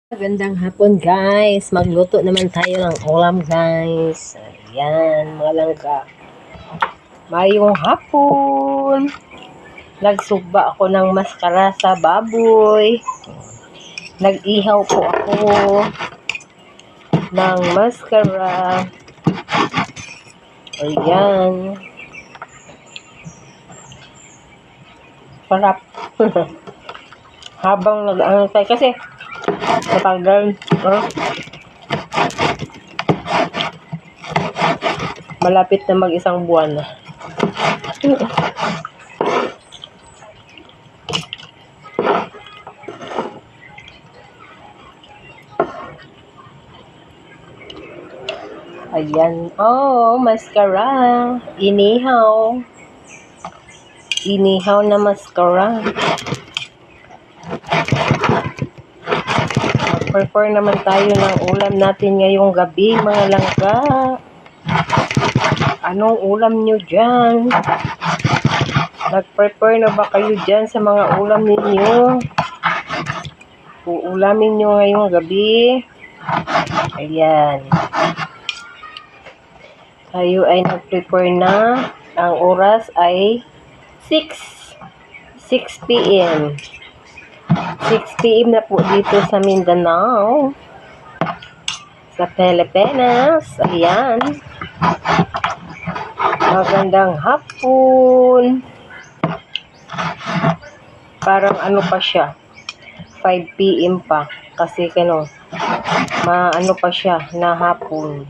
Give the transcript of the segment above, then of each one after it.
Magandang hapon guys. Magluto naman tayo ng ulam guys. Ayan, mga langga. Mayong hapon. Nagsugba ako ng maskara sa baboy. Nag-ihaw po ako ng maskara. Ayan. Sarap. Habang nag-ano tayo kasi matagal. Malapit na mag-isang buwan na. Ayan. Oh, maskara. Inihaw. Inihaw na maskara. Prepare naman tayo ng ulam natin ngayong gabi, mga langga. Anong ulam nyo dyan? Nag-prepare na ba kayo dyan sa mga ulam ninyo? Uulamin nyo ngayong gabi. Ayan. Tayo ay nag-prepare na. Ang oras ay 6 p.m. 6 p.m. na po dito sa Mindanao. Sa Pilipinas. Ayan. Magandang hapon. Parang ano pa siya. 5 p.m. pa. Kasi ano pa siya na hapon.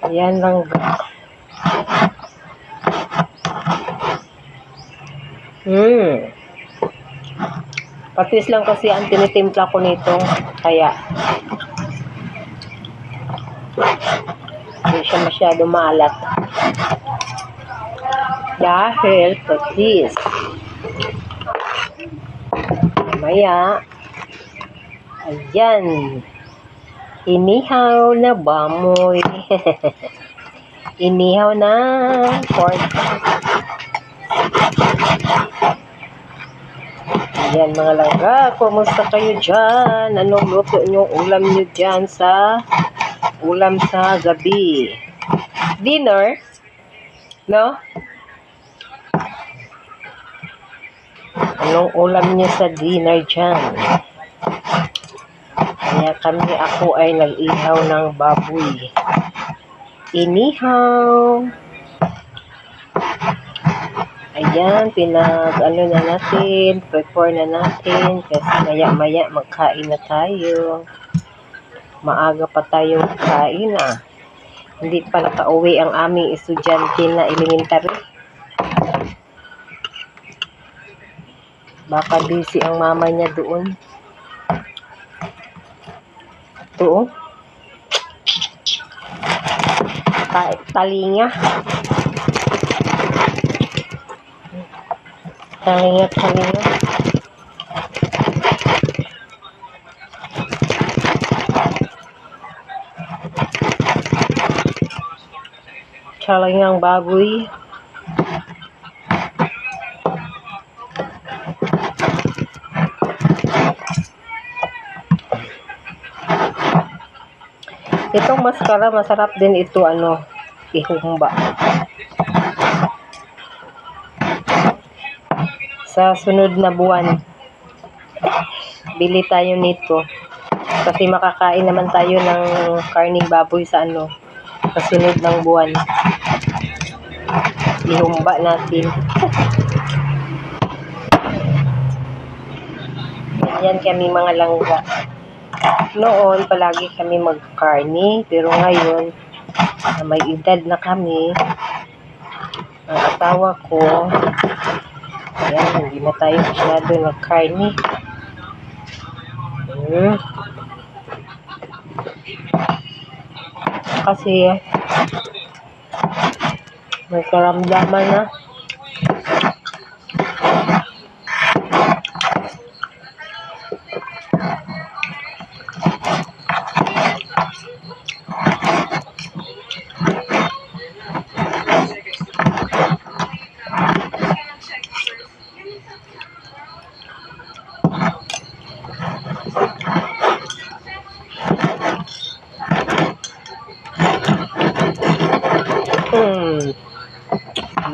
Ayan lang. Patis lang kasi ang tinitimpla ko nito. Kaya hindi siya masyado maalat. Dahil patis. Maya. Ayan. Inihaw na bamoy. Inihaw na pork. Ayan mga langga, kumusta kayo dyan? Anong luto nyo, ulam nyo dyan sa ulam sa gabi? Dinner? No? Anong ulam nyo sa dinner dyan? Kaya ako ay nag-ihaw ng baboy. Inihaw. Ayan, na natin, prepare na natin, kasi maya-maya magkain na tayo. Maaga pa tayo magkain Hindi pa nakauwi ang aming estudyante na elementary. Baka busy ang mama niya doon. Ito, talinga. Talinga. Talingang baboy. Itong maskara, masarap din ito, ihumba. Sa sunod na buwan, bili tayo nito. Kasi makakain naman tayo ng karning baboy sa sunod ng buwan. Ihumba natin. Yan kami mga langga. Noon, palagi kami mag-karni. Pero ngayon, may edad na kami. Ang asawa ko, ayan, hindi na tayo masyado mag-karni. Kasi, may karamdaman na.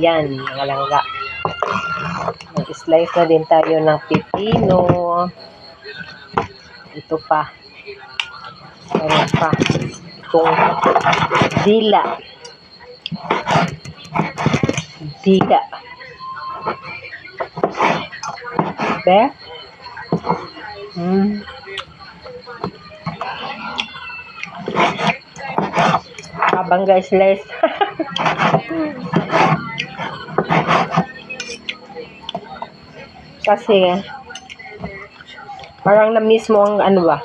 Ayan, mga langga. Mag-slice na din tayo ng pipino. Ito pa. Meron pa. Itong dila. Dila. Be? Habang guys, slice. Kasi, parang na-miss mo ang ano ba?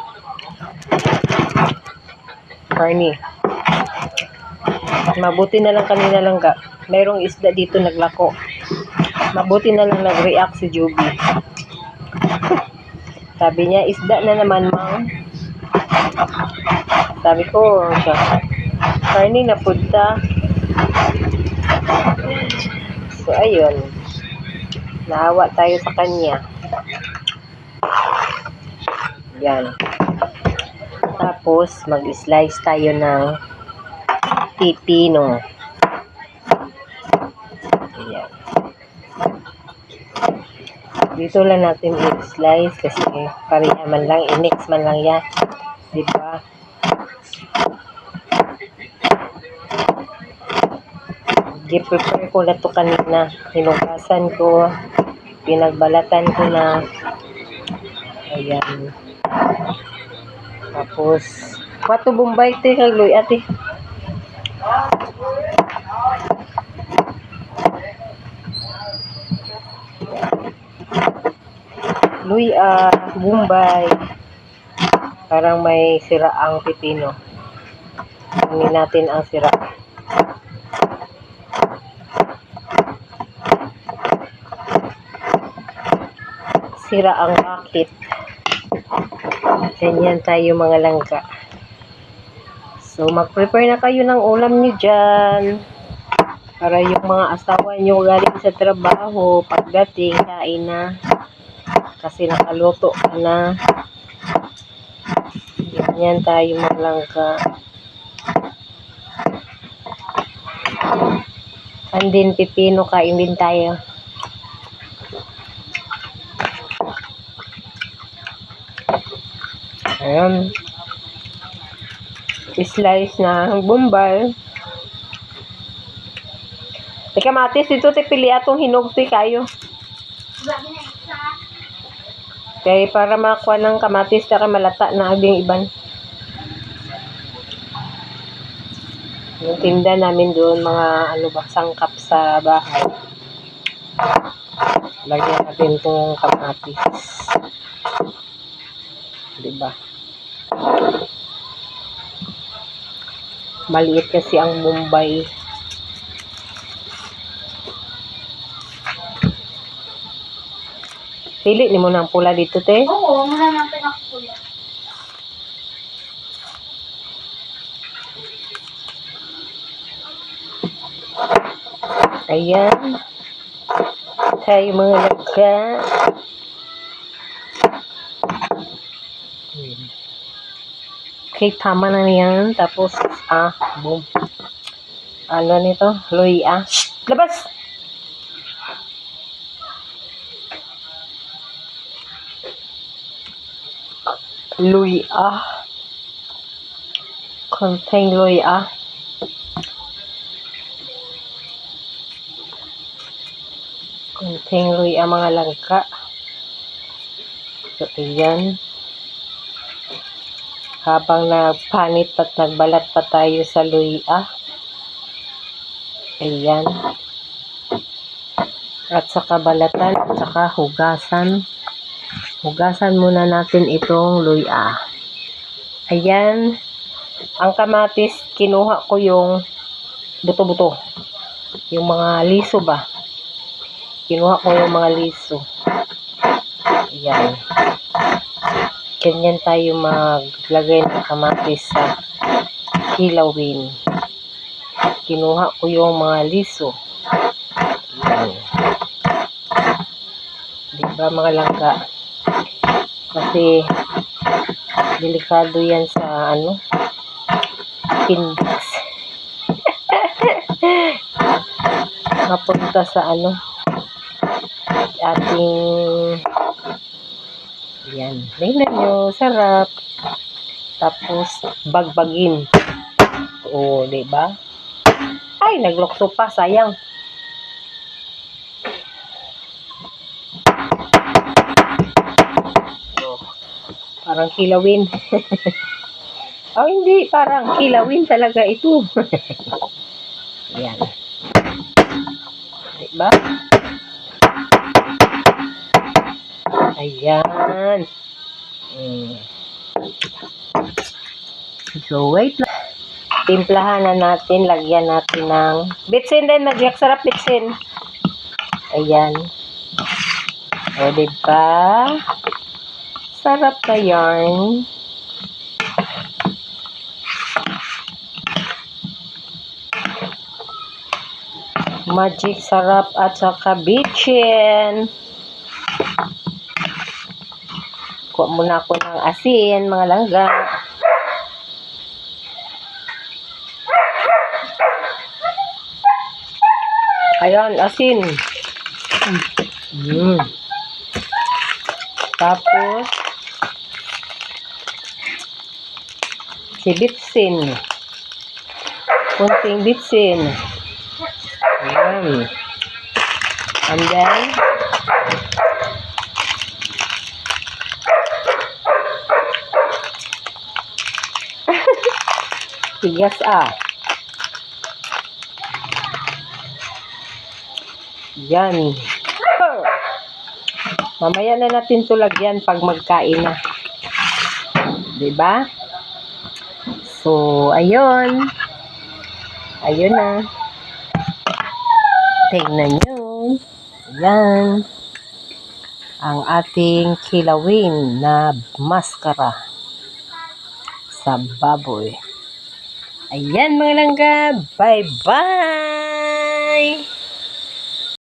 Carne. Mabuti na lang kanina lang ka. Mayroong isda dito naglako. Mabuti na lang nag-react si Juby. Sabi niya, isda na naman, ma'am. Sabi ko, siya, carne na punta. So, ayun. Naawa tayo sa kanya. Yan. Tapos, mag-slice tayo ng pipino. Yan. Dito lang natin i-slice kasi pareha man lang, i-mix man lang yan. Diba? I-prepare ko na ito kanina. Hinugasan ko. Pinagbalatan ko na. Ayan. Tapos, wato Bombay te kagloy ate. Luya, Bombay. Parang may sira ang pipino. Kunin natin ang sira. Sira ang bakit. Ganyan tayo mga langka. So, mag-prepare na kayo ng ulam nyo dyan. Para yung mga asawa nyo galing sa trabaho, pagdating, kain na. Kasi nakaluto ka na. Ganyan tayo mga langka. Andin pipino, kain din tayo. Ayan. Slice na Bombay. Teka matis, ito pili atong hinog kayo. Kaya para makuha ng kamatis, taka malata na abing iban. Yung tinda namin doon, mga ano ba, sangkap sa bahay. Lagyan natin itong kamatis. Diba? Maliit kasi ang Bombay. Pili ni mo ng pula dito, te? Oo, muna natin ang pula. Ayan. Tayo mga langka. Okay, tama na yan. Tapos, boom. Ano nito? Luya. Labas! Luya. Konting luya. Konting luya mga langka. So, ayan. Habang nagpanit at nagbalat pa tayo sa luya. Ayan. At saka balatan at saka hugasan. Hugasan muna natin itong luya. Ayan. Ang kamatis, kinuha ko yung buto-buto. Yung mga liso ba? Kinuha ko yung mga liso. Ayan. Ganyan tayo maglagay ng kamatis sa kilawin. Kinuha ko yung mga liso. Ayan. Diba mga langka? Kasi delikado yan sa appendix. mapunta sa ating, yan. Tingnan nyo, sarap. Tapos, bagbagin. O, diba? Ay, naglukso pa, sayang. Parang kilawin. Oh, hindi. Parang kilawin talaga ito. Yan. Diba? Ayan. So, wait na. Timplahan na natin. Lagyan natin ng bitsin din. Nagyak sarap bitsin. Ayan. O, diba? Sarap na yarn. Magic sarap at saka bitchin. Kuha muna ako ng asin, mga langga. Ayan, asin. Tapos, si bitsin. Kunting bitsin. Ayan. And then, tigas Yan. Mamaya na natin ito lagyan pag magkain na. Diba? So, ayun. Ayun na. Tingnan nyo. Yan. Ang ating kilawin na maskara sa baboy. Ayan mga langga. Bye-bye!